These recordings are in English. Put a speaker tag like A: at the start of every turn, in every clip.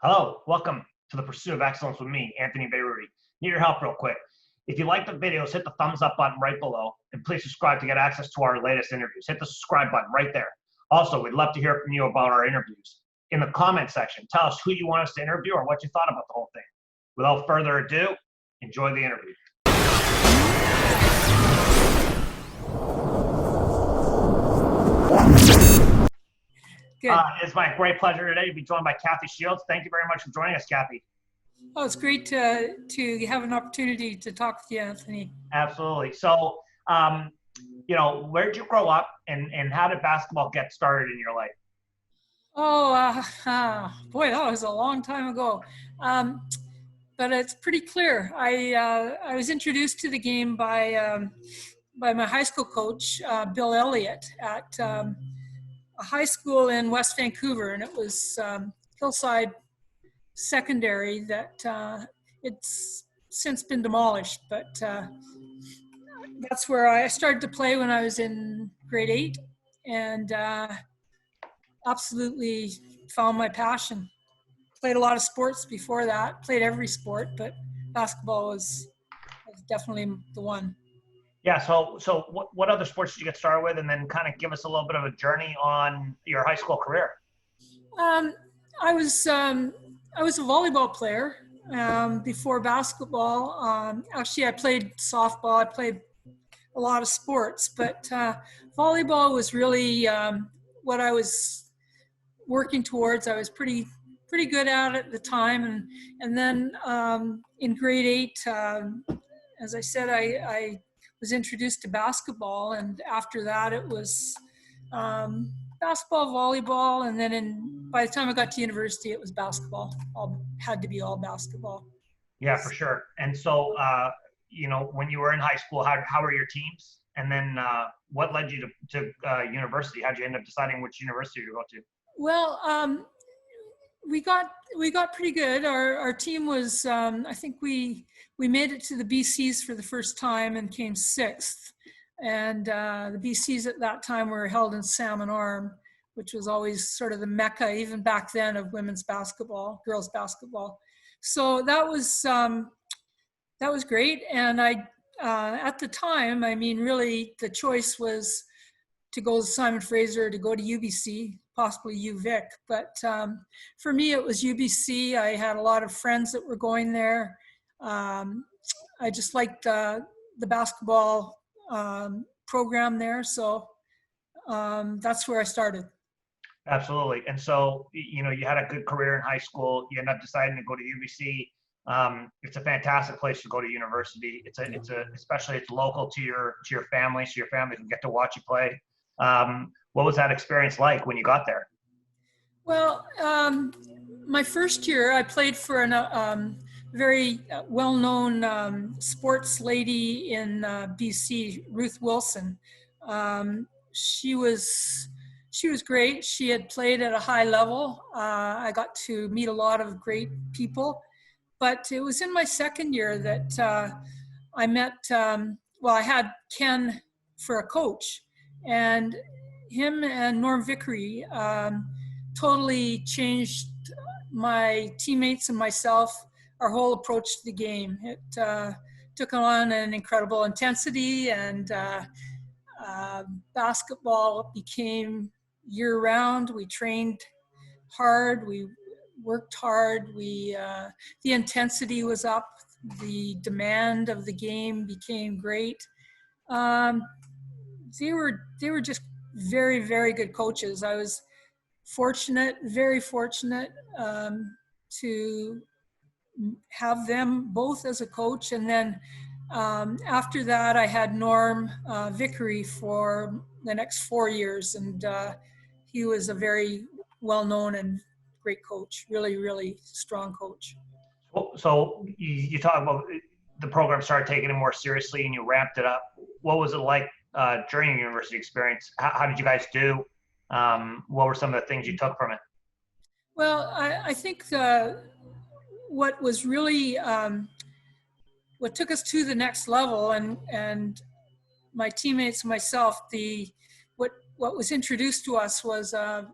A: Hello, welcome to the Pursuit of Excellence with me, Anthony Beirudi. Need your help real quick. If you like the videos, hit the thumbs up button right below, and please subscribe to get access to our latest interviews. Hit the subscribe button right there. Also, we'd love to hear from you about our interviews. In the comment section, tell us who you want us to interview or what you thought about the whole thing. Without further ado, enjoy the interview.
B: Good.
A: It's my great pleasure today to be joined by Kathy Shields. Thank you very much for joining us, Kathy.
B: Oh, it's great to have an opportunity to talk with you, Anthony.
A: Absolutely. So, where did you grow up, and how did basketball get started in your life?
B: Boy, that was a long time ago. But it's pretty clear. I was introduced to the game by my high school coach, Bill Elliott, at a high school in West Vancouver, and it was Hillside Secondary that it's since been demolished, but that's where I started to play when I was in grade 8, and absolutely found my passion. Played a lot of sports before that, played every sport, but basketball was definitely the one.
A: Yeah, so what other sports did you get started with, and then kind of give us a little bit of a journey on your high school career?
B: I was a volleyball player before basketball. Actually, I played softball. I played a lot of sports, but volleyball was really what I was working towards. I was pretty good at it at the time, and then in grade 8, as I said, I was introduced to basketball, and after that it was basketball, volleyball, and then by the time I got to university, it was basketball. Had to be all basketball.
A: Yeah, for sure. And so, when you were in high school, how were your teams? And then what led you to university? How'd you end up deciding which university to go to?
B: Well, we got pretty good. Our team was, I think we made it to the BCs for the first time and came 6th. And the BCs at that time were held in Salmon Arm, which was always sort of the mecca, even back then, of women's basketball, girls basketball. So that was great. And at the time, I mean, really, the choice was to go to Simon Fraser, to go to UBC, possibly UVic. But for me, it was UBC. I had a lot of friends that were going there. I just liked the basketball program there. So that's where I started.
A: Absolutely. And so, you had a good career in high school. You ended up deciding to go to UBC. It's a fantastic place to go to university. Especially it's local to your family, so your family can get to watch you play. What was that experience like when you got there?
B: Well, my first year, I played for a very well-known sports lady in BC, Ruth Wilson. She was great. She had played at a high level. I got to meet a lot of great people. But it was in my second year that I met, I had Ken for a coach. And him and Norm Vickery totally changed my teammates and myself, our whole approach to the game. It took on an incredible intensity, and basketball became year-round. We trained hard, we worked hard, the intensity was up, the demand of the game became great. They were just very, very good coaches. I was very fortunate to have them both as a coach. And then after that, I had Norm Vickery for the next 4 years. And he was a very well-known and great coach, really, really strong coach.
A: So you talk about the program started taking it more seriously and you ramped it up. What was it like during your university experience? How did you guys do? What were some of the things you took from it?
B: Well, I think what was really what took us to the next level, and my teammates and myself, what was introduced to us was a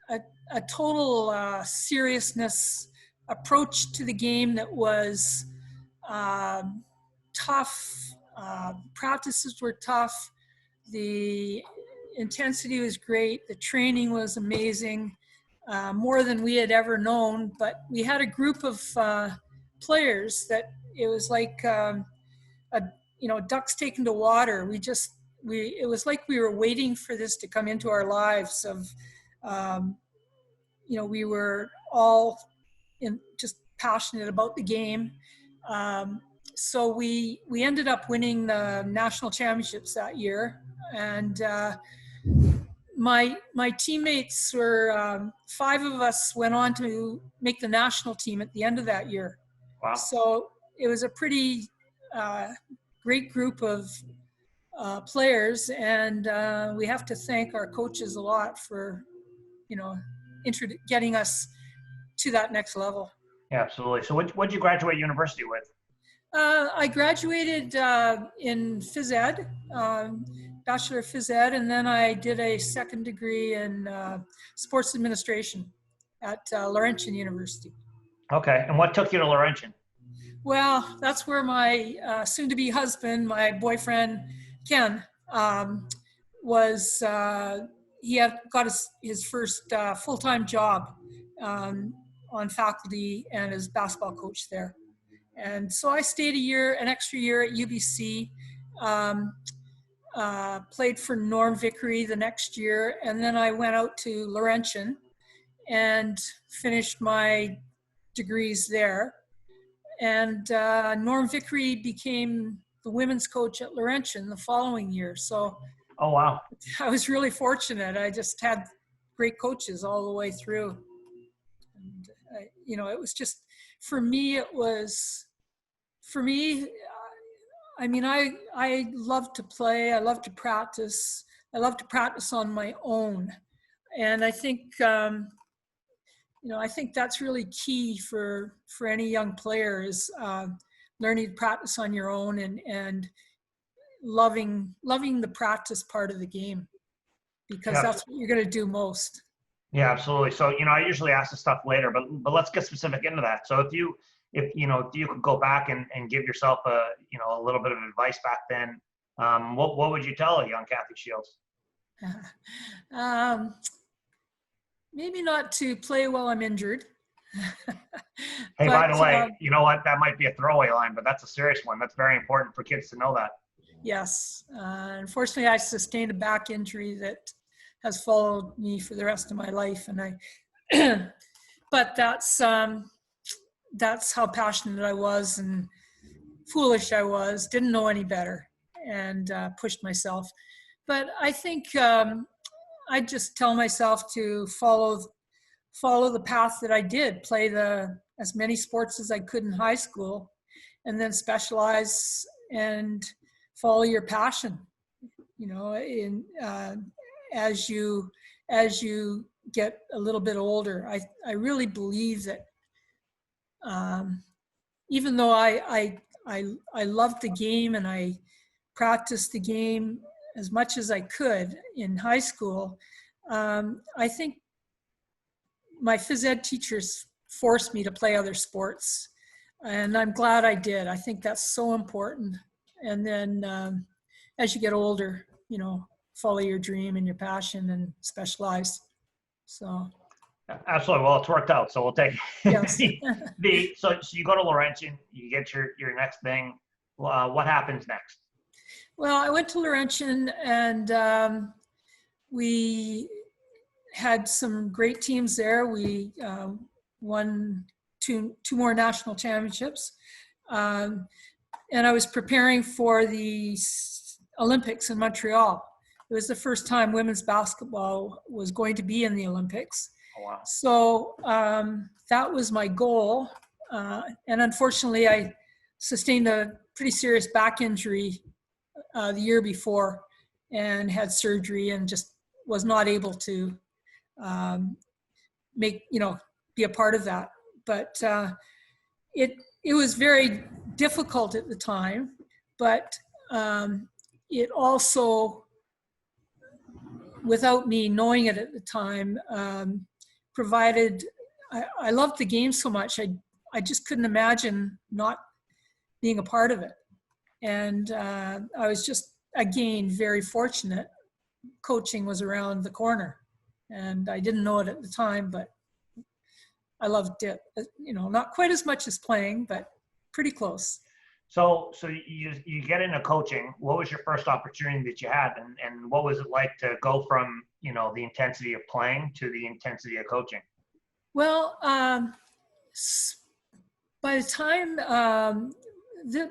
B: a total seriousness approach to the game that was tough. Practices were tough. The intensity was great. The training was amazing, more than we had ever known. But we had a group of players that it was like ducks taken to water. It was like we were waiting for this to come into our lives. We were all just passionate about the game. So we ended up winning the national championships that year, and my teammates were 5 of us went on to make the national team at the end of that year.
A: Wow.
B: So it was a pretty great group of players, and we have to thank our coaches a lot for getting us to that next level.
A: Yeah, absolutely. So what'd you graduate university with?
B: I graduated in phys ed, Bachelor of Phys Ed, and then I did a second degree in sports administration at Laurentian University.
A: Okay, and what took you to Laurentian?
B: Well, that's where my soon-to-be husband, my boyfriend, Ken, was, he had got his first full-time job on faculty and as basketball coach there. And so I stayed an extra year at UBC, played for Norm Vickery the next year, and then I went out to Laurentian and finished my degrees there. And Norm Vickery became the women's coach at Laurentian the following year. So
A: oh, wow.
B: I was really fortunate. I just had great coaches all the way through. And, it was just, for me, I love to play. I love to practice. I love to practice on my own. And I think, I think that's really key for any young player is learning to practice on your own and loving the practice part of the game, because that's what you're going to do most.
A: Yeah, absolutely. So, I usually ask this stuff later, but let's get specific into that. So if you could go back and give yourself a little bit of advice back then, what would you tell a young Kathy Shields?
B: Maybe not to play while I'm injured.
A: Hey, by the way, you know what? That might be a throwaway line, but that's a serious one. That's very important for kids to know that.
B: Yes. Unfortunately, I sustained a back injury that has followed me for the rest of my life. And but that's how passionate I was and foolish I was, didn't know any better, and pushed myself. But I think I just tell myself to follow the path that I did, play as many sports as I could in high school, and then specialize and follow your passion. As you get a little bit older, I really believe that even though I loved the game and I practiced the game as much as I could in high school, I think my phys ed teachers forced me to play other sports, and I'm glad I did. I think that's so important. And then as you get older, follow your dream and your passion and specialize. So.
A: Absolutely. Well, it's worked out, so we'll take
B: yes.
A: So you go to Laurentian, you get your next thing. What happens next?
B: Well, I went to Laurentian, and we had some great teams there. We won two more national championships, and I was preparing for the Olympics in Montreal. It was the first time women's basketball was going to be in the Olympics.
A: Oh, wow.
B: So that was my goal. And unfortunately, I sustained a pretty serious back injury the year before and had surgery and just was not able to be a part of that. But it was very difficult at the time, but it also, without me knowing it at the time, provided, I loved the game so much. I just couldn't imagine not being a part of it. And I was just, again, very fortunate. Coaching was around the corner, and I didn't know it at the time, but I loved it. You know, not quite as much as playing, but pretty close.
A: So you get into coaching. What was your first opportunity that you had, and what was it like to go from, you know, the intensity of playing to the intensity of coaching?
B: Well, by the time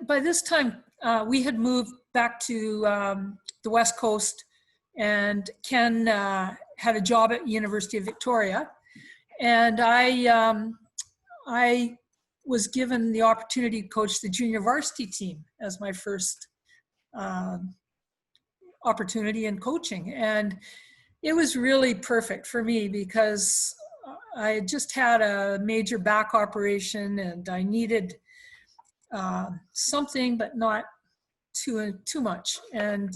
B: by this time we had moved back to the West Coast, and Ken had a job at University of Victoria, and I was given the opportunity to coach the junior varsity team as my first opportunity in coaching. And it was really perfect for me because I had just had a major back operation, and I needed something, but not too much. And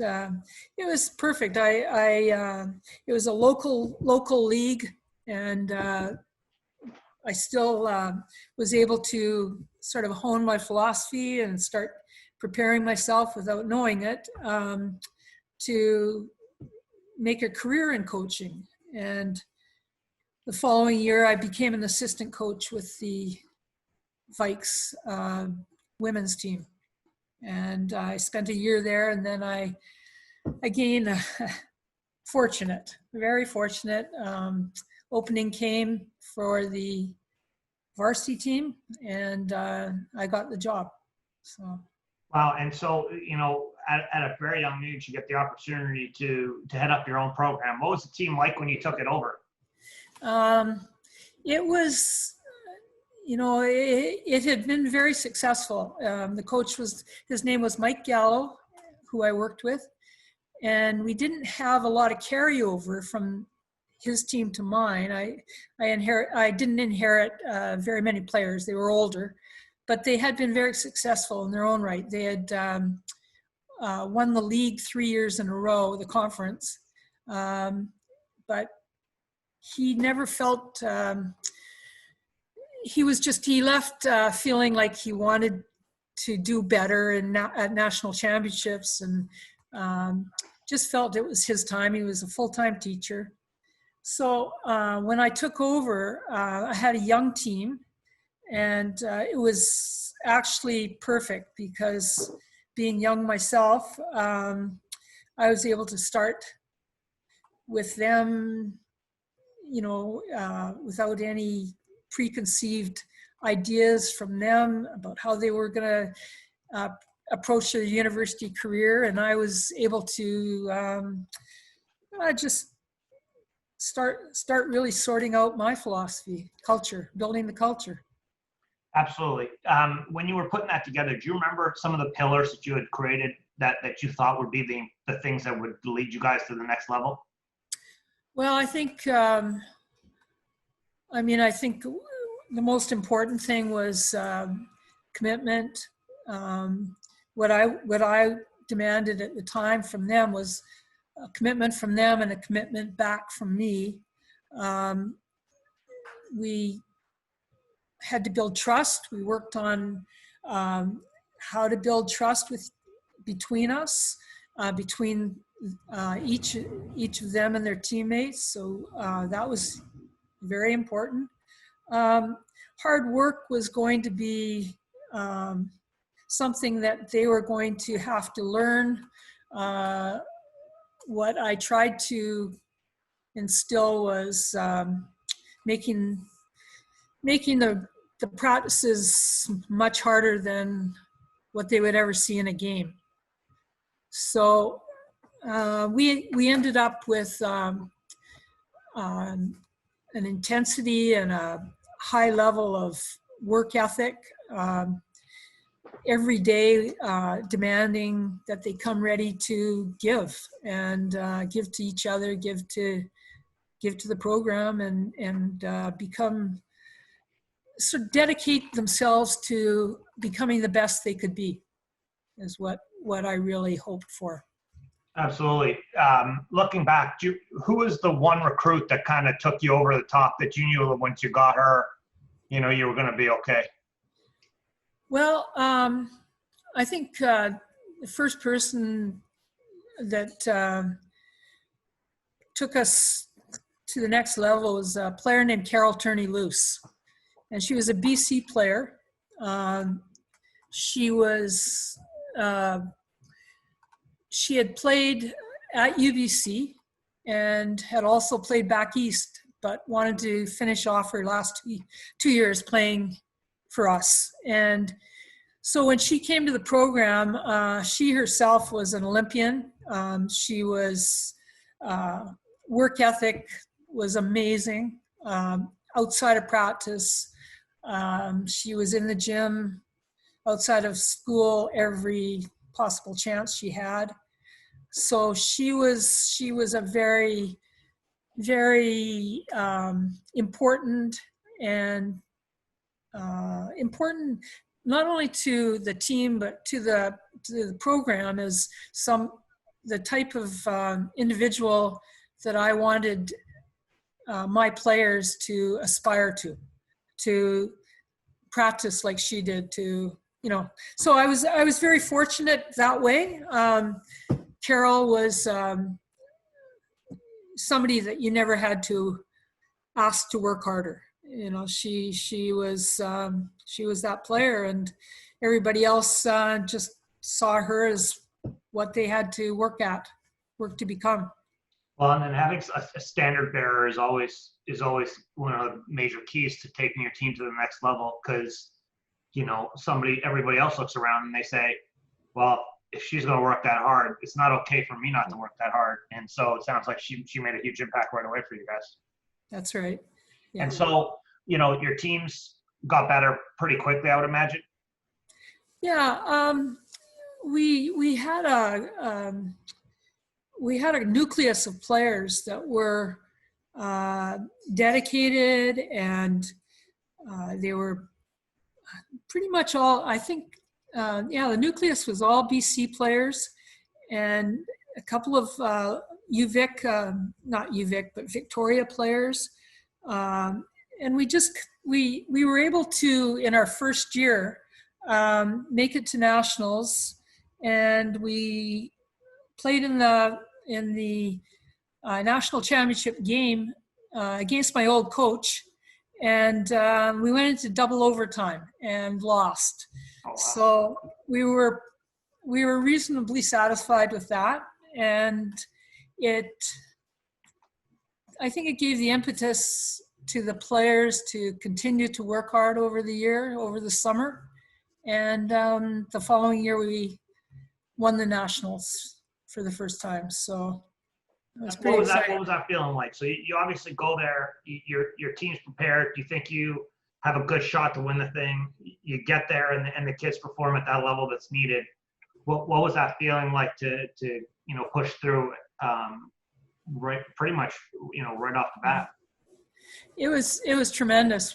B: it was perfect. It was a local league, and I still was able to sort of hone my philosophy and start preparing myself without knowing it to make a career in coaching. And the following year, I became an assistant coach with the Vikes women's team. And I spent a year there, and then I, again, fortunate, very fortunate. Opening came for the varsity team, and I got the job. So.
A: Wow. And so, you know, at a very young age, you get the opportunity to head up your own program. What was the team like when you took it over?
B: It was, you know, it had been very successful. The coach his name was Mike Gallo, who I worked with, and we didn't have a lot of carryover from his team to mine. I didn't inherit very many players. They were older, but they had been very successful in their own right. They had won the league 3 years in a row, the conference, but he never felt, he left feeling like he wanted to do better at national championships, and just felt it was his time. He was a full-time teacher. So when I took over, I had a young team, and it was actually perfect because being young myself, I was able to start with them, you know, without any preconceived ideas from them about how they were going to approach their university career. And I was able to just start really sorting out my philosophy, culture, building the culture.
A: Absolutely. When you were putting that together, do you remember some of the pillars that you had created that you thought would be the things that would lead you guys to the next level?
B: Well, I think, I think the most important thing was commitment. What I demanded at the time from them was a commitment from them and a commitment back from me. We had to build trust. We worked on how to build trust between us, between each of them and their teammates. So that was very important. Hard work was going to be something that they were going to have to learn. What I tried to instill was making the practices much harder than what they would ever see in a game. So we ended up with an intensity and a high level of work ethic, every day demanding that they come ready to give and give to each other, give to the program, and become, sort of dedicate themselves to becoming the best they could be, is what I really hoped for.
A: Absolutely. Looking back, who was the one recruit that kind of took you over the top that you knew once you got her, you were going to be okay?
B: Well, I think the first person that took us to the next level was a player named Carol Turney-Luce. And she was a BC player. She had played at UBC and had also played back east, but wanted to finish off her last 2 years playing for us. And so when she came to the program, she herself was an Olympian. She was, work ethic was amazing. Outside of practice, she was in the gym outside of school every possible chance she had. So she was a very, very important and important not only to the team but to the program as the type of individual that I wanted my players to aspire to practice like she did, so I was very fortunate that way. Carol was somebody that you never had to ask to work harder. She was that player, and everybody else just saw her as what they had to work to become.
A: Well, and then having a standard bearer is always one of the major keys to taking your team to the next level, because everybody else looks around and they say, well, if she's going to work that hard, it's not okay for me not to work that hard. And so it sounds like she made a huge impact right away for you guys.
B: That's right. Yeah.
A: And so, your teams got better pretty quickly, I would imagine.
B: Yeah. We had a nucleus of players that were dedicated, and they were pretty much all, I think, the nucleus was all BC players, and a couple of not UVic, but Victoria players. And we were able to, in our first year, make it to nationals, and we played in the national championship game against my old coach, and we went into double overtime and lost.
A: Oh, wow.
B: So we were reasonably satisfied with that, and I think it gave the impetus to the players to continue to work hard over the summer, and the following year we won the nationals for the first time. So it was pretty exciting.
A: What was that feeling like? So you obviously go there, your team's prepared. Do you think you have a good shot to win the thing? You get there and the kids perform at that level that's needed. What was that feeling like to push through pretty much right off the bat?
B: It was tremendous.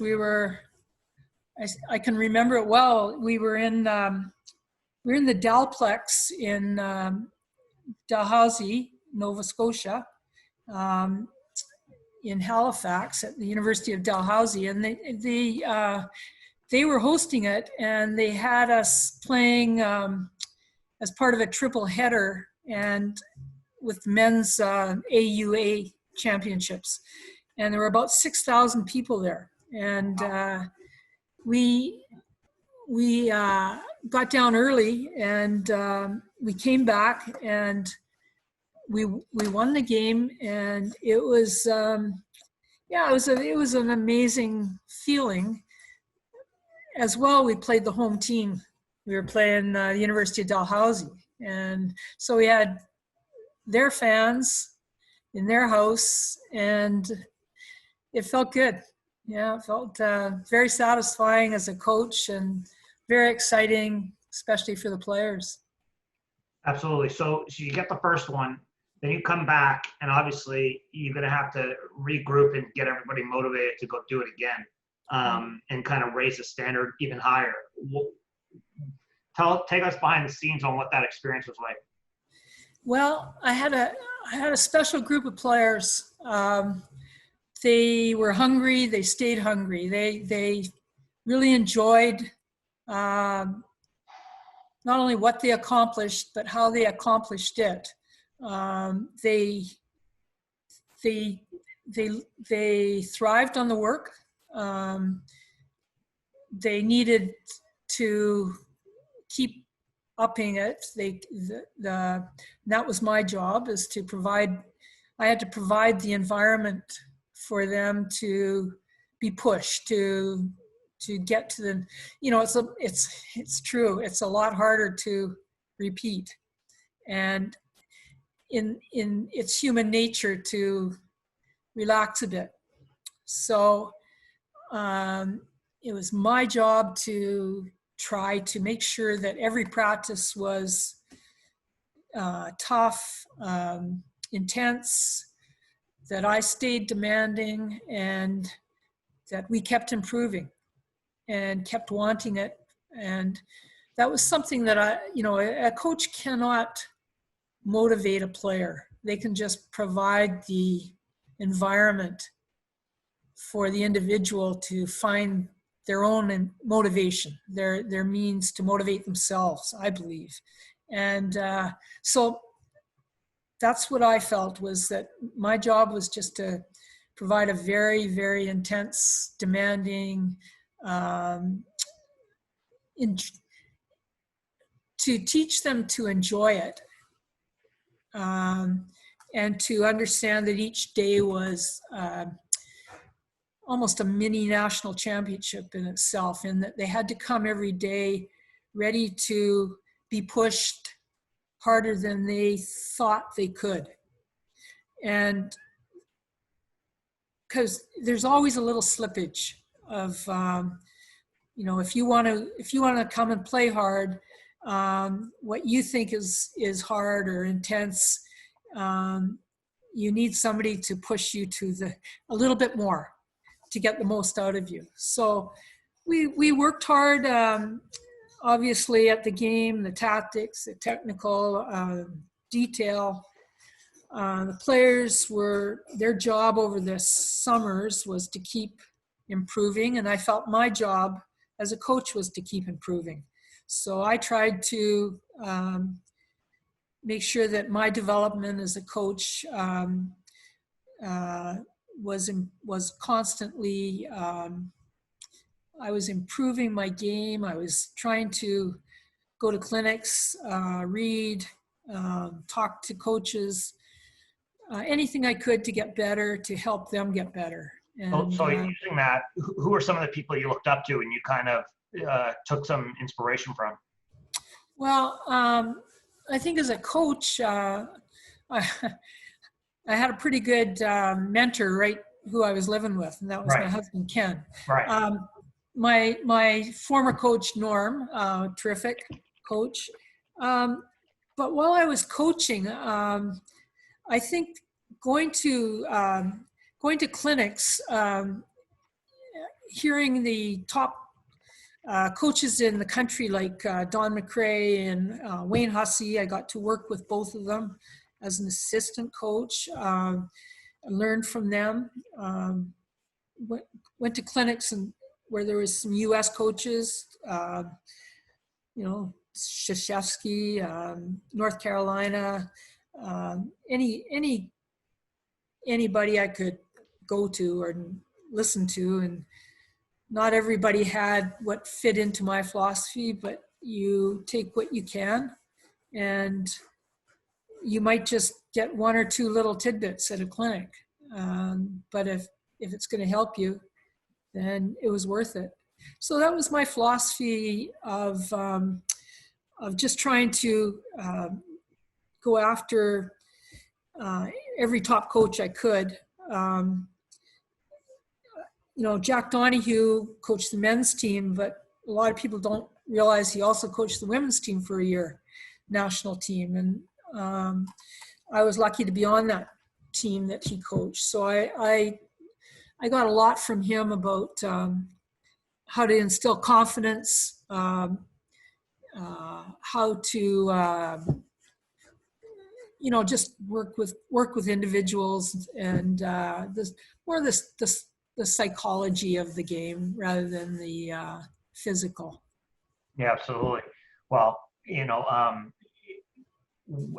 B: I can remember it well. We were in the Dalplex in Dalhousie, Nova Scotia, in Halifax at the University of Dalhousie, and they were hosting it, and they had us playing as part of a triple header and with men's AUA championships, and there were about 6,000 people there, and we got down early, and we came back, and we won the game, and it was it was an amazing feeling. As well, we played the home team. We were playing the University of Dalhousie, and so we had their fans in their house, and it felt good. Yeah, it felt very satisfying as a coach, and very exciting, especially for the players.
A: Absolutely. So you get the first one, then you come back, and obviously you're going to have to regroup and get everybody motivated to go do it again, and kind of raise the standard even higher. Take us behind the scenes on what that experience was like.
B: Well, I had a special group of players. They were hungry. They stayed hungry. They really enjoyed not only what they accomplished, but how they accomplished it. They thrived on the work. They needed to keep upping it. That was my job, is to provide. I had to provide the environment for them to be pushed to get to the. It's true. It's a lot harder to repeat, and in it's human nature to relax a bit. So it was my job to try to make sure that every practice was tough, intense, that I stayed demanding, and that we kept improving and kept wanting it. And that was something that a coach cannot motivate a player. They can just provide the environment for the individual to find their own motivation, their means to motivate themselves, I believe. And so that's what I felt, was that my job was just to provide a very, very intense, demanding, to teach them to enjoy it, and to understand that each day was almost a mini national championship in itself, and that they had to come every day ready to be pushed harder than they thought they could. And because there's always a little slippage of, if you want to come and play hard, what you think is hard or intense, you need somebody to push you to a little bit more to get the most out of you. So we worked hard, obviously, at the game, the tactics, the technical detail. The players their job over the summers was to keep improving, and I felt my job as a coach was to keep improving. So I tried to make sure that my development as a coach was constantly, I was improving my game. I was trying to go to clinics, read, talk to coaches, anything I could to get better, to help them get better. And,
A: so using that, who are some of the people you looked up to and you kind of took some inspiration from?
B: Well, I think as a coach, I had a pretty good mentor, right, who I was living with, and that was my husband, Ken.
A: Right.
B: My former coach, Norm, terrific coach. But while I was coaching, I think going to clinics, hearing the top coaches in the country like Don McRae and Wayne Hussey, I got to work with both of them as an assistant coach. I learned from them. Went to clinics where there was some U.S. coaches, Krzyzewski, North Carolina, anybody I could go to or listen to, and not everybody had what fit into my philosophy, but you take what you can, and you might just get one or two little tidbits at a clinic. But if it's going to help you, then it was worth it. So that was my philosophy of just trying to go after every top coach I could. Jack Donahue coached the men's team, but a lot of people don't realize he also coached the women's team for a year, national team. And I was lucky to be on that team that he coached. So I got a lot from him about how to instill confidence, how to, just work with individuals and the psychology of the game rather than the physical.
A: Yeah, absolutely. Well,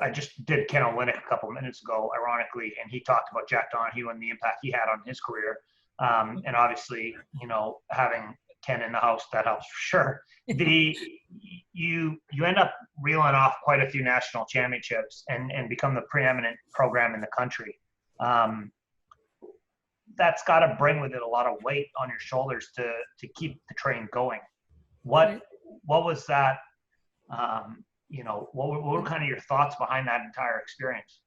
A: I just did Ken Olynyk a couple minutes ago, ironically, and he talked about Jack Donahue and the impact he had on his career. And obviously, having Ken in the house, that helps for sure. You end up reeling off quite a few national championships and become the preeminent program in the country. That's got to bring with it a lot of weight on your shoulders to keep the train going. What was that? What were kind of your thoughts behind that entire experience?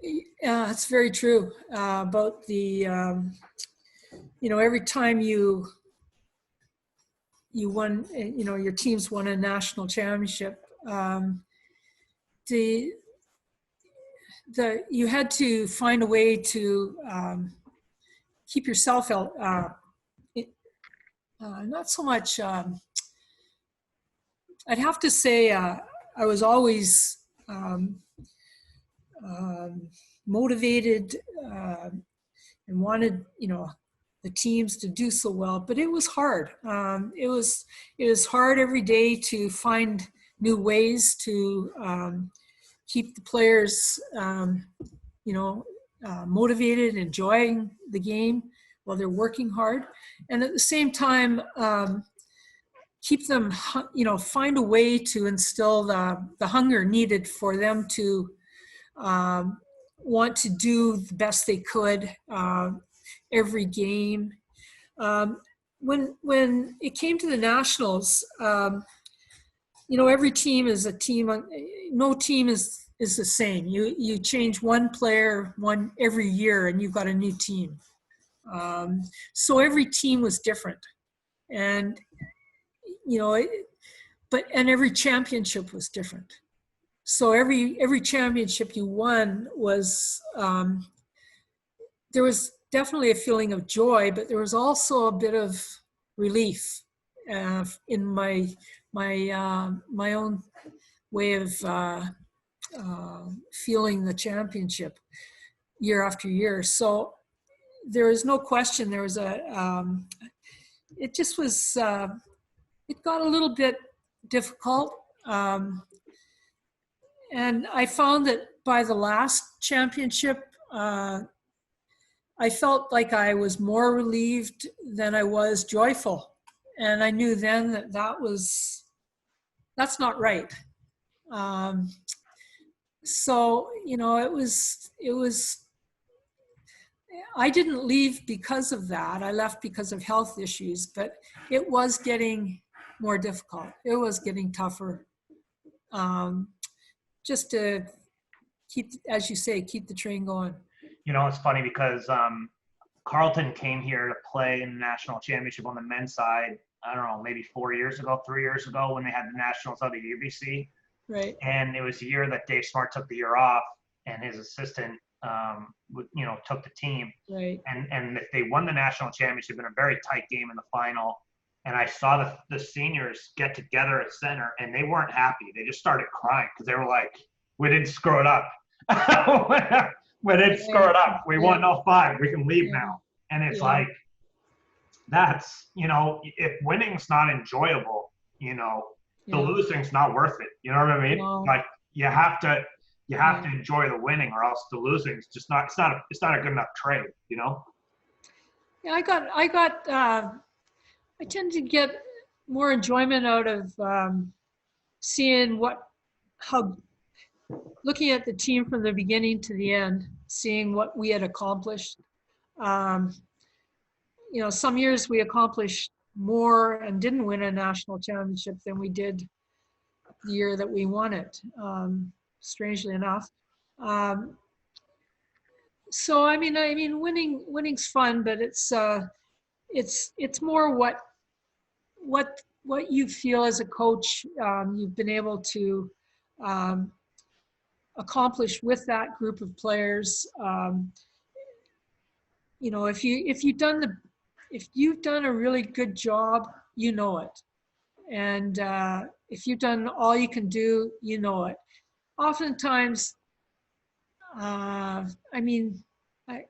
B: Yeah, it's very true about the, every time you won, your teams won a national championship, you had to find a way to keep yourself out, not so much, I'd have to say I was always motivated and wanted, the teams to do so well, but it was hard. It was hard every day to find new ways to keep the players, motivated, enjoying the game while they're working hard, and at the same time, keep them, find a way to instill the hunger needed for them to want to do the best they could every game. When it came to the nationals, every team is a team. No team is the same. You change one player every year, and you've got a new team. So every team was different, and and every championship was different. So every championship you won was, there was definitely a feeling of joy, but there was also a bit of relief in my own way of feeling the championship year after year. So there is no question there was it just was, it got a little bit difficult. And I found that by the last championship, I felt like I was more relieved than I was joyful. And I knew then that's not right. So, it was, I didn't leave because of that. I left because of health issues, but it was getting more difficult. It was getting tougher. Just to keep, as you say, keep the train going.
A: It's funny because Carleton came here to play in the national championship on the men's side, I don't know, maybe 3 years ago when they had the nationals out of the UBC.
B: Right.
A: And it was the year that Dave Smart took the year off and his assistant, took the team.
B: Right.
A: And they won the national championship in a very tight game in the final. And I saw the seniors get together at center, and they weren't happy. They just started crying because they were like, we didn't screw it up. We didn't screw it up. We won 05. We can leave now. And it's like, that's, if winning's not enjoyable, the losing's not worth it. You know what I mean?
B: No.
A: Like you have to enjoy the winning, or else the losing's just not, it's not a good enough trade, Yeah,
B: I tend to get more enjoyment out of seeing looking at the team from the beginning to the end, seeing what we had accomplished. Some years we accomplished more and didn't win a national championship than we did the year that we won it, strangely enough. So I mean, winning's fun, but it's more what you feel as a coach you've been able to accomplish with that group of players. If you've done a really good job, it, and if you've done all you can do, it. oftentimes, I mean,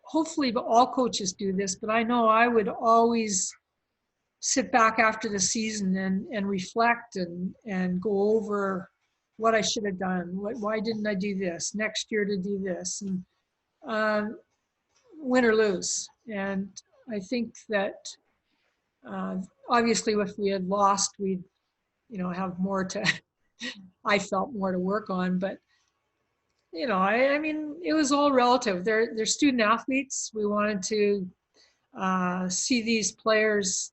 B: hopefully all coaches do this, but I know I would always sit back after the season and reflect and go over what I should have done. Why didn't I do this next year to do this? And win or lose. And I think that obviously if we had lost, we'd, have more to, I felt more to work on, but I mean, it was all relative. They're student athletes. We wanted to see these players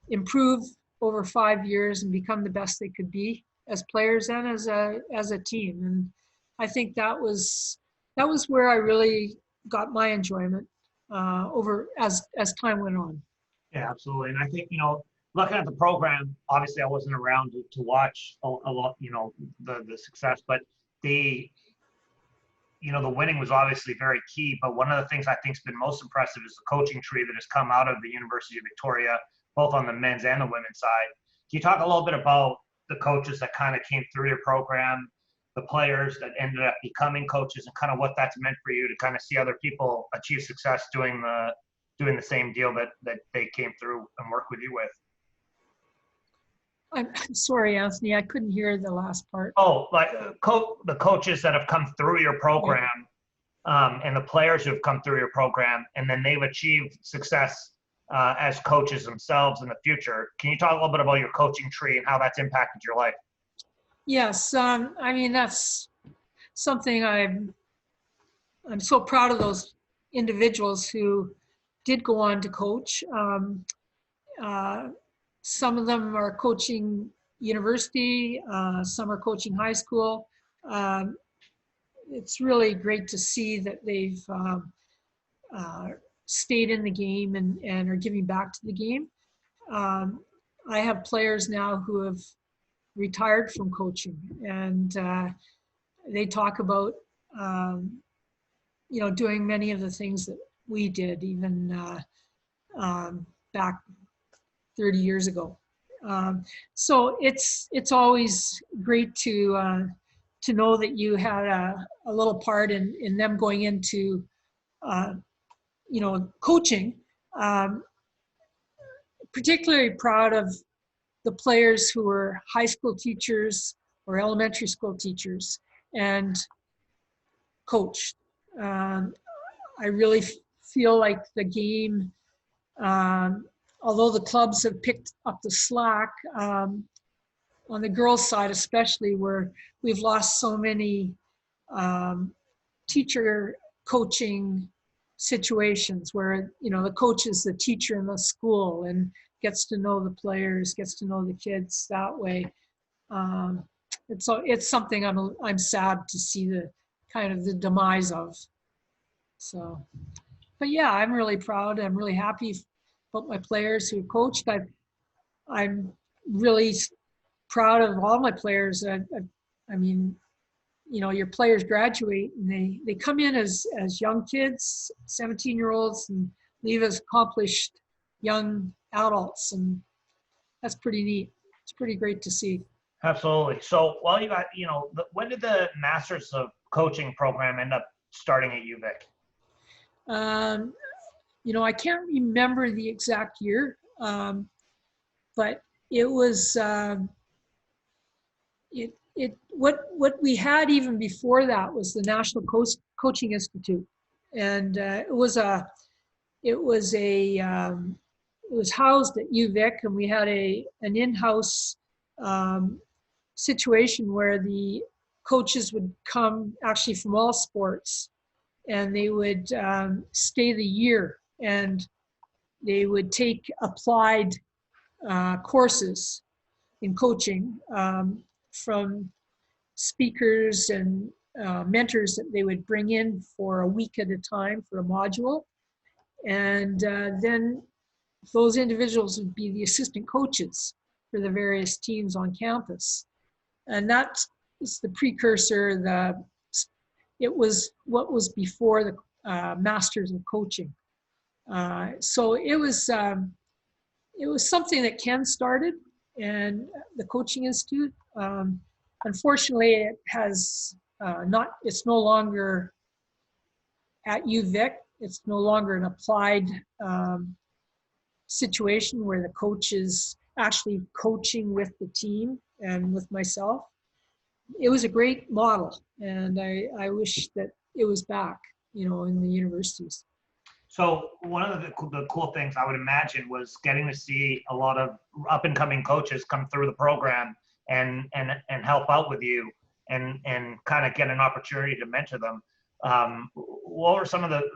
B: improve over 5 years and become the best they could be as players and as a team. And I think that was where I really got my enjoyment over as time went on.
A: Yeah, absolutely. And I think, looking at the program, obviously I wasn't around to watch a lot, the success, but the winning was obviously very key. But one of the things I think has been most impressive is the coaching tree that has come out of the University of Victoria, both on the men's and the women's side. Can you talk a little bit about the coaches that kind of came through your program, the players that ended up becoming coaches, and kind of what that's meant for you to kind of see other people achieve success doing the same deal that they came through and worked with you with?
B: I'm sorry, Anthony, I couldn't hear the last part.
A: Oh, like the coaches that have come through your program, and the players who have come through your program, and then they've achieved success as coaches themselves in the future. Can you talk a little bit about your coaching tree and how that's impacted your life?
B: Yes, I mean, that's something I'm so proud of those individuals who did go on to coach. Some of them are coaching university, some are coaching high school. It's really great to see that they've stayed in the game and are giving back to the game. I have players now who have retired from coaching, and they talk about doing many of the things that we did even back 30 years ago. So it's always great to know that you had a little part in them going into coaching. Particularly proud of the players who were high school teachers or elementary school teachers and coached. I really feel like the game, although the clubs have picked up the slack, on the girls' side especially, where we've lost so many teacher coaching situations where, the coach is the teacher in the school and gets to know the players, gets to know the kids that way. It's something I'm sad to see the kind of the demise of. So, but yeah, I'm really proud. I'm really happy about my players who coached. I'm really proud of all my players. I mean, your players graduate and they come in as young kids, 17-year-olds, and leave as accomplished young adults, and that's pretty neat. It's pretty great to see.
A: Absolutely. So, you got, when did the Masters of Coaching program end up starting at UVic?
B: I can't remember the exact year, but it was what we had even before that was the National Coaching Institute, and it was housed at UVic, and we had an in-house situation where the coaches would come actually from all sports, and they would stay the year, and they would take applied courses in coaching from speakers and mentors that they would bring in for a week at a time for a module. And then those individuals would be the assistant coaches for the various teams on campus. And that is the precursor. It was what was before the Masters of Coaching. So it was something that Ken started, and the Coaching Institute. Unfortunately, it has it's no longer at UVic. It's no longer an applied situation where the coach is actually coaching with the team and with myself. It was a great model, and I wish that it was back, you know, in the universities.
A: So one of the cool things I would imagine was getting to see a lot of up and coming coaches come through the program and help out with you and kind of get an opportunity to mentor them. What were some of the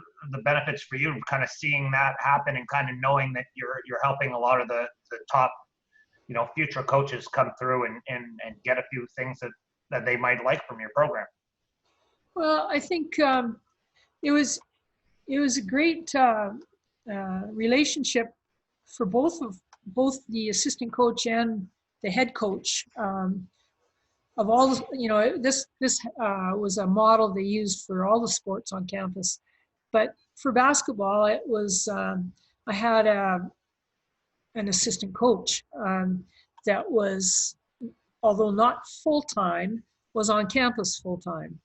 A: benefits for you, kind of seeing that happen and kind of knowing that you're helping a lot of the top, you know, future coaches come through and get a few things that they might like from your program?
B: Well, I think it was a great relationship for both the assistant coach and the head coach. Of all the, you know, this was a model they used for all the sports on campus, but for basketball, it was I had an assistant coach that was, although not full-time, was on campus full-time,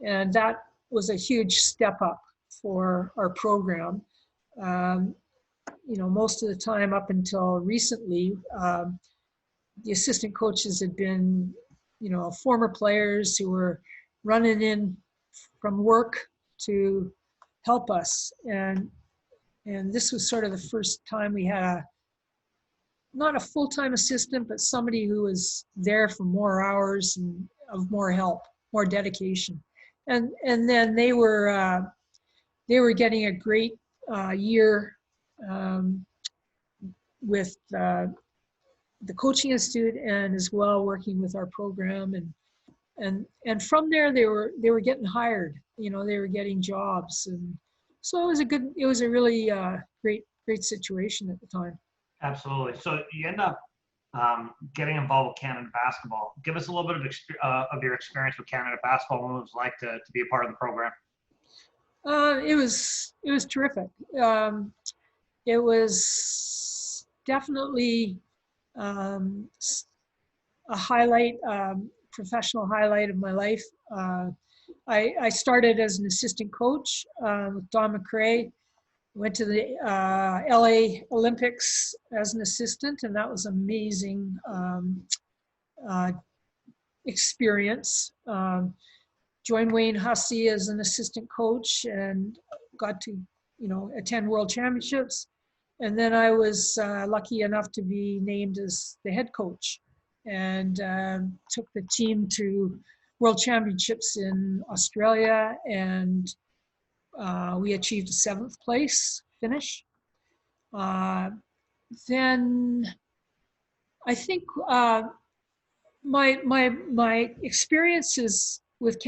B: and that was a huge step up for our program. You know, most of the time up until recently, the assistant coaches had been, you know, former players who were running in from work to help us. And this was sort of the first time we had not a full-time assistant, but somebody who was there for more hours and of more help, more dedication. And then they were getting a great year with the coaching institute, and as well working with our program, and from there they were getting hired. You know, they were getting jobs, and so it was a really great situation at the time.
A: Absolutely. So you end up getting involved with Canada basketball. Give us a little bit of your experience with Canada basketball, and what it was like to be a part of the program.
B: It was terrific. It was definitely a highlight, professional highlight of my life. I started as an assistant coach with Don McRae. Went to the LA Olympics as an assistant, and that was amazing experience. Joined Wayne Hussey as an assistant coach and got to, you know, attend World Championships. And then I was lucky enough to be named as the head coach, and took the team to World Championships in Australia, and we achieved a 7th place finish. Then I think my experiences with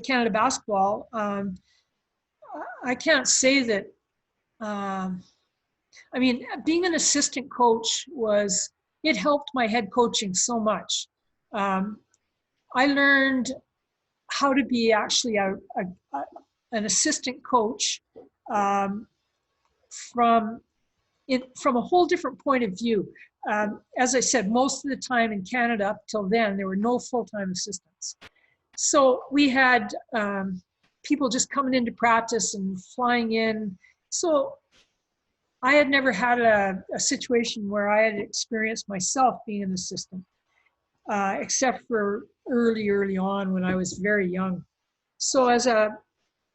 B: Canada basketball, I can't say that. I mean, being an assistant coach it helped my head coaching so much. I learned how to be actually an assistant coach from a whole different point of view. As I said, most of the time in Canada up till then, there were no full-time assistants. So we had people just coming into practice and flying in. So I had never had a situation where I had experienced myself being an assistant, except for early on when I was very young. So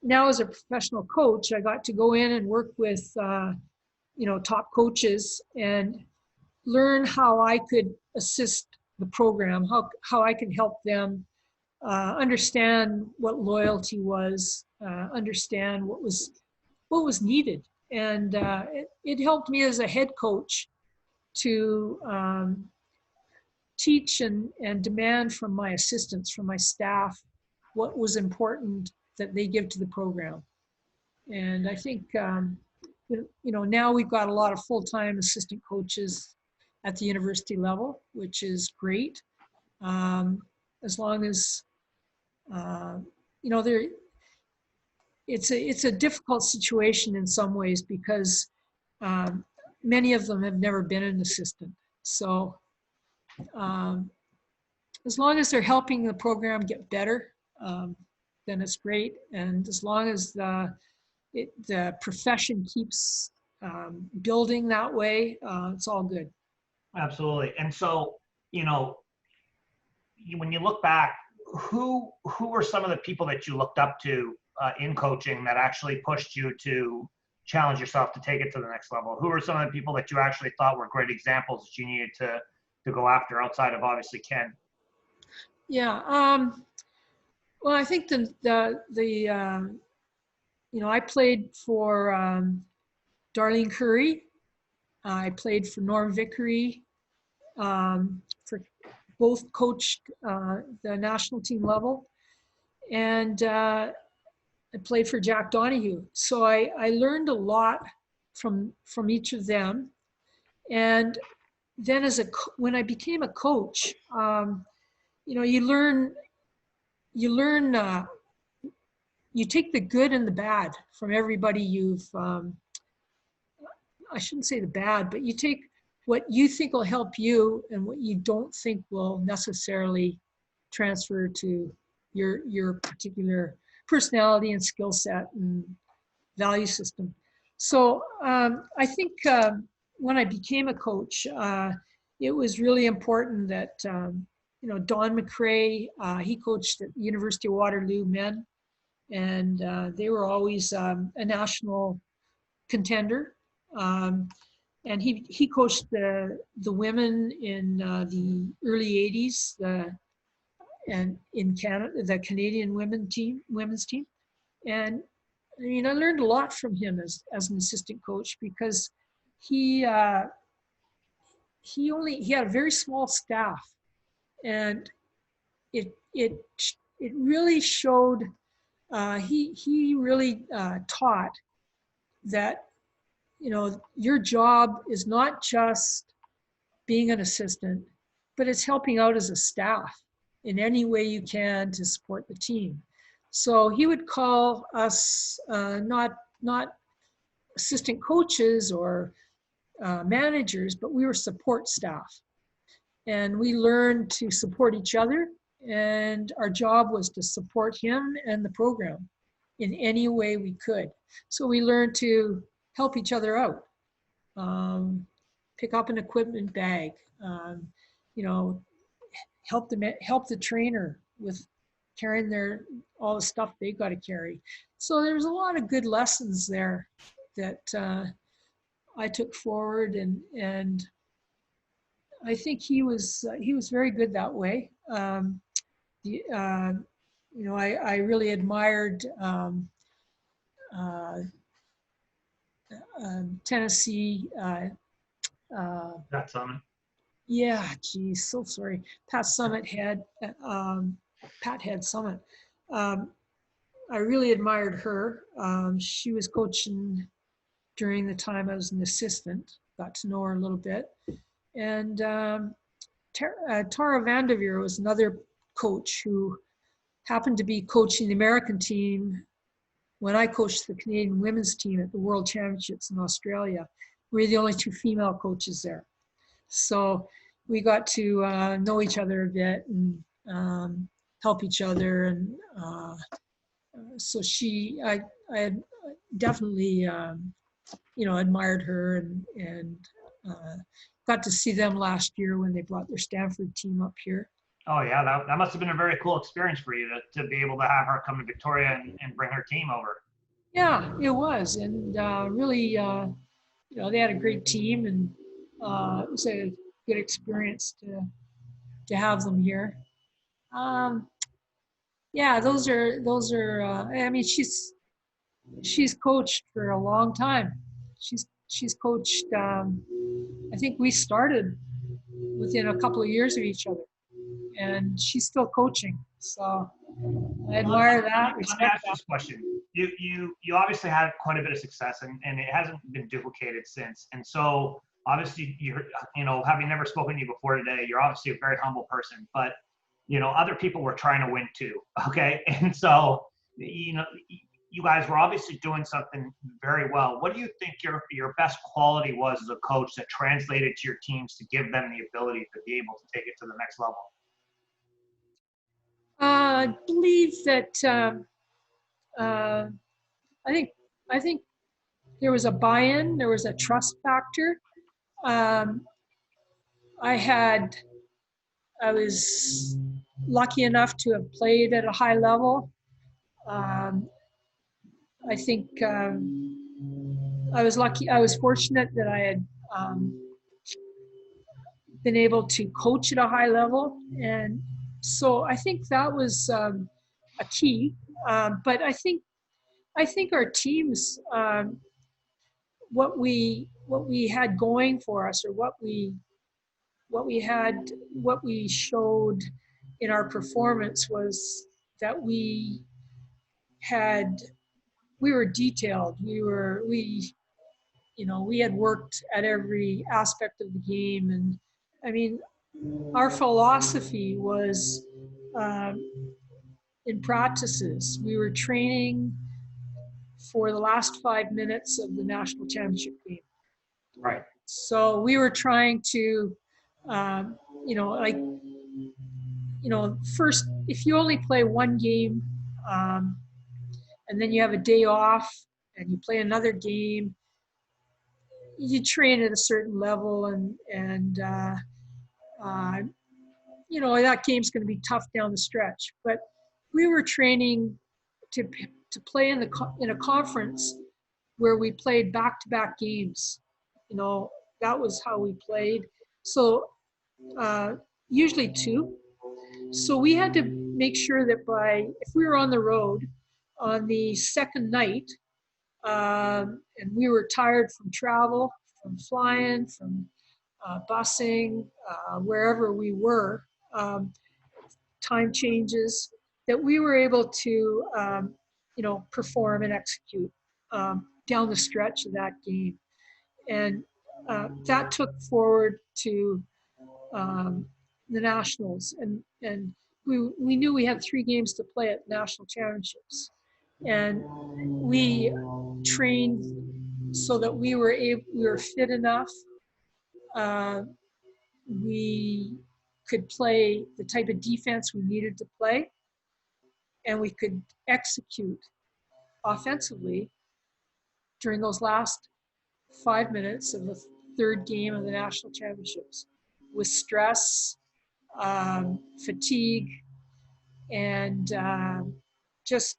B: now as a professional coach, I got to go in and work with you know, top coaches and learn how I could assist the program, how I can help them understand what loyalty was, understand what was needed. And it helped me as a head coach to teach and demand from my assistants, from my staff, what was important that they give to the program. And I think, you know, now we've got a lot of full-time assistant coaches at the university level, which is great. As long as, you know, it's a difficult situation in some ways because many of them have never been an assistant. So as long as they're helping the program get better, then it's great. And as long as the profession keeps building that way, it's all good.
A: Absolutely. And so, you know, when you look back, who were some of the people that you looked up to in coaching that actually pushed you to challenge yourself to take it to the next level? Who were some of the people that you actually thought were great examples that you needed to go after outside of obviously Ken?
B: Yeah. Well, I think you know, I played for Darlene Curry. I played for Norm Vickery. For both coached the national team level, and I played for Jack Donahue. So I learned a lot from each of them. And then when I became a coach, you know, you learn, you take the good and the bad from everybody you've, I shouldn't say the bad, but you take what you think will help you and what you don't think will necessarily transfer to your particular personality and skill set and value system. So I think when I became a coach, it was really important that, you know, Don McRae, he coached at the University of Waterloo men, and they were always a national contender. And he coached the women in the early 80s, and in Canada, the Canadian women's team. And I mean, I learned a lot from him as an assistant coach, because he had a very small staff, and it really showed. He really taught that, you know, your job is not just being an assistant, but it's helping out as a staff in any way you can to support the team. So he would call us not assistant coaches or managers, but we were support staff. And we learned to support each other, and our job was to support him and the program in any way we could. So we learned to help each other out, pick up an equipment bag, you know, help the trainer with carrying all the stuff they got to carry. So there's a lot of good lessons there that I took forward, and I think he was very good that way. You know, I really admired Tennessee.
A: That Summit.
B: Yeah, geez, so sorry. Pat Head Summit. I really admired her. She was coaching during the time I was an assistant. Got to know her a little bit. And Tara Vanderveer was another coach who happened to be coaching the American team when I coached the Canadian women's team at the World Championships in Australia. We were the only two female coaches there. So we got to know each other a bit and help each other. And so I had definitely, you know, admired her, and got to see them last year when they brought their Stanford team up here.
A: Oh yeah, that must have been a very cool experience for you to be able to have her come to Victoria and bring her team over.
B: Yeah, it was, and really, you know, they had a great team, and it was a good experience to have them here. Yeah, those are. I mean, she's coached for a long time. She's coached. I think we started within a couple of years of each other, and she's still coaching. So I admire that.
A: Let me ask you this question. You obviously had quite a bit of success, and it hasn't been duplicated since. And so obviously you know, having never spoken to you before today, you're obviously a very humble person, but you know, other people were trying to win too. Okay. And so, you know, you guys were obviously doing something very well. What do you think your best quality was as a coach that translated to your teams to give them the ability to be able to take it to the next level?
B: I believe that I think I think there was a buy-in. There was a trust factor. Um, I was lucky enough to have played at a high level. Um, I think I was lucky. I was fortunate that I had been able to coach at a high level, and so I think that was a key. But I think our teams, what we had going for us, or what we showed in our performance, was that we were detailed. We had worked at every aspect of the game, and I mean, our philosophy was in practices. We were training for the last 5 minutes of the national championship game.
A: Right.
B: So we were trying to, first, if you only play one game, and then you have a day off and you play another game, you train at a certain level, and that game's going to be tough down the stretch. But we were training to play in a conference where we played back-to-back games. That was how we played. So usually 2. So we had to make sure that if we were on the road on the second night, and we were tired from travel, from flying, from busing, wherever we were, time changes, that we were able to, perform and execute down the stretch of that game. And that took forward to the nationals. And we knew we had 3 games to play at national championships. And we trained so that we were fit enough. We could play the type of defense we needed to play, and we could execute offensively during those last 5 minutes of the 3rd game of the national championships, with stress, fatigue, and just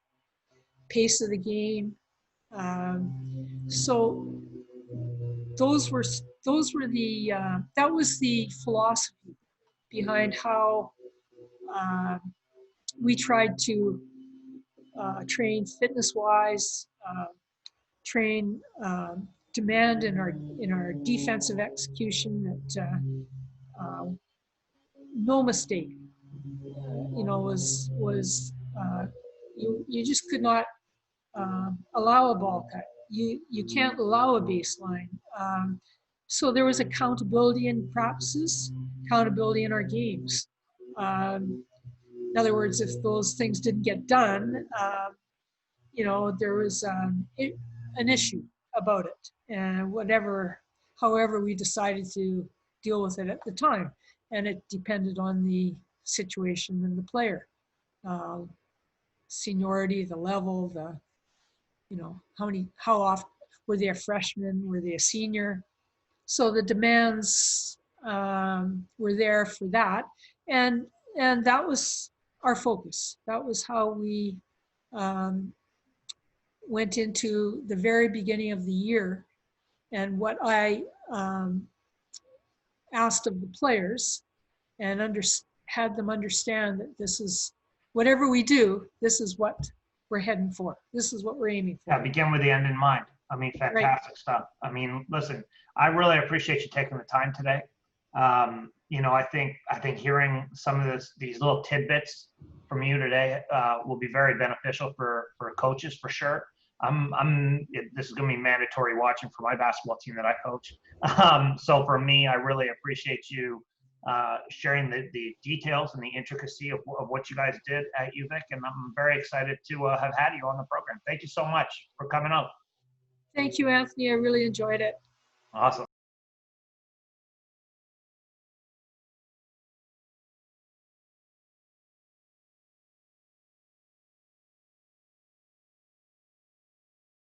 B: pace of the game. So that was the philosophy behind how we tried to train fitness-wise, train demand in our defensive execution, that no mistake, was you just could not allow a ball cut. You can't allow a baseline. So there was accountability in practices, accountability in our games. In other words, if those things didn't get done, there was an issue about it, and however we decided to deal with it at the time. And it depended on the situation and the player, seniority, the level, how often were they a freshman, were they a senior. So the demands were there for that, and that was our focus. That was how we went into the very beginning of the year, and what I asked of the players, and had them understand that this is, whatever we do, this is what we're heading for. This is what we're aiming for.
A: Yeah, begin with the end in mind. I mean, fantastic
B: Right.
A: stuff. I mean, listen, I really appreciate you taking the time today. I think hearing some of these little tidbits from you today will be very beneficial for coaches, for sure. This is going to be mandatory watching for my basketball team that I coach. So for me, I really appreciate you sharing the details and the intricacy of what you guys did at UVic, and I'm very excited to have had you on the program. Thank you so much for coming out.
B: Thank you, Anthony. I really enjoyed it.
A: Awesome.